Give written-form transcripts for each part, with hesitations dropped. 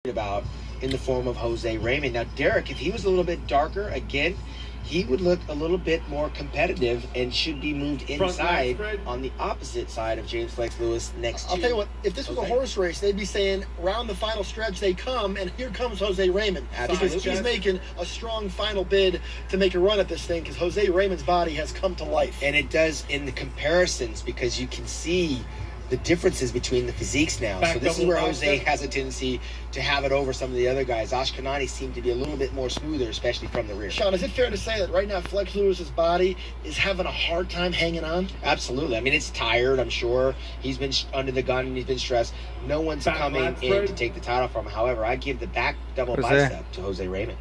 about in the form of Jose Raymond. Now, Derek, if he was a little bit darker, again, he would look a little bit more competitive and should be moved inside on the opposite side of James Flex Lewis next I'll to tell you what, if this was a horse race, they'd be saying, round the final stretch they come, and here comes Jose Raymond. Absolutely. Because he's making a strong final bid to make a run at this thing, because Jose Raymond's body has come to life. And it does in the comparisons, because you can see the differences between the physiques now. So this is where Jose has a tendency to have it over some of the other guys. Ashkenani seemed to be a little bit more smoother, especially from the rear. Sean, is it fair to say that right now Flex Lewis's body is having a hard time hanging on? Absolutely. I mean, it's tired, I'm sure. He's been under the gun and he's been stressed. No one's coming in to take the title from him. However, I give the back double bicep to Jose Raymond.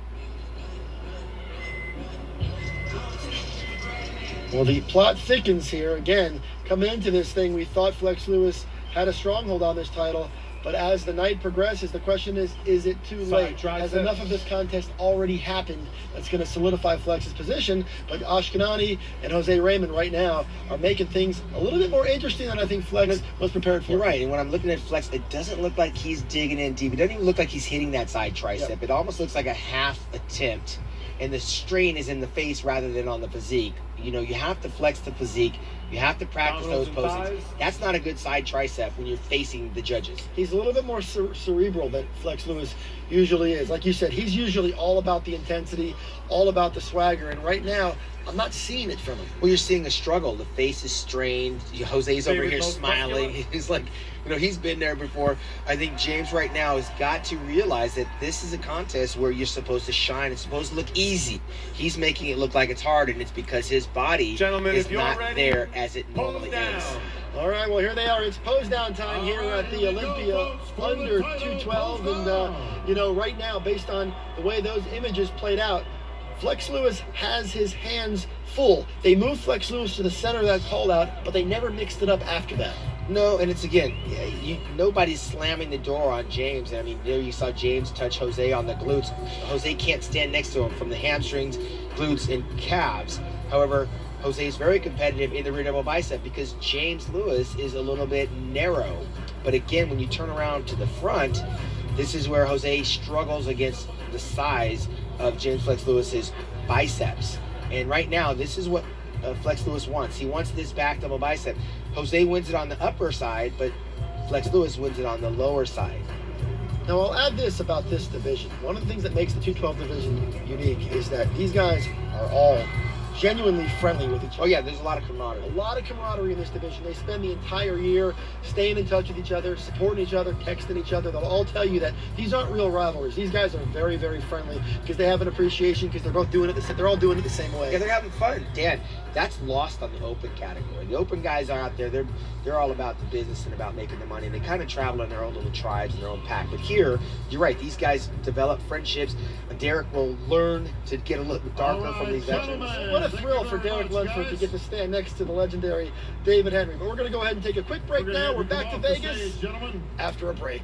Well, the plot thickens here. Again, coming into this thing, we thought Flex Lewis had a stronghold on this title, but as the night progresses, the question is it too late? Has enough of this contest already happened that's going to solidify Flex's position? But Ashkenani and Jose Raymond right now are making things a little bit more interesting than I think Flex was prepared for. You're right, and when I'm looking at Flex, it doesn't look like he's digging in deep. It doesn't even look like he's hitting that side tricep. Yep. It almost looks like a half attempt, and the strain is in the face rather than on the physique. You know, you have to flex the physique. You have to practice those poses. That's not a good side tricep when you're facing the judges. He's a little bit more cerebral than Flex Lewis usually is. Like you said, he's usually all about the intensity, all about the swagger. And right now, I'm not seeing it from him. Well, you're seeing a struggle. The face is strained. Jose's over here smiling. He's like, you know, he's been there before. I think James right now has got to realize that this is a contest where you're supposed to shine. It's supposed to look easy. He's making it look like it's hard, and it's because his body is not there as it normally is. All right, well, here they are. It's pose down time here at the Olympia under 212. And, you know, right now, based on the way those images played out, Flex Lewis has his hands full. They moved Flex Lewis to the center of that call out, but they never mixed it up after that. No, and it's again, nobody's slamming the door on James. I mean, there you saw James touch Jose on the glutes. Jose can't stand next to him from the hamstrings, glutes, and calves. However, Jose is very competitive in the rear double bicep because James Lewis is a little bit narrow. But again, when you turn around to the front, this is where Jose struggles against the size of James Flex Lewis's biceps. And right now, this is what Flex Lewis wants. He wants this back double bicep. Jose wins it on the upper side, but Flex Lewis wins it on the lower side. Now, I'll add this about this division. One of the things that makes the 212 division unique is that these guys are all genuinely friendly with each other. Oh yeah, there's a lot of camaraderie. A lot of camaraderie in this division. They spend the entire year staying in touch with each other, supporting each other, texting each other. They'll all tell you that these aren't real rivalries. These guys are very, very friendly because they have an appreciation because they're both doing it. They're all doing it the same way. Yeah, they're having fun. Dan, that's lost on the open category. The open guys are out there. They're all about the business and about making the money. And they kind of travel in their own little tribes and their own pack. But here, you're right. These guys develop friendships. Derek will learn to get a little bit darker from these veterans. What a thrill for Derek Lunsford to get to stand next to the legendary David Henry. But we're going to go ahead and take a quick break now. We're back to Vegas after a break.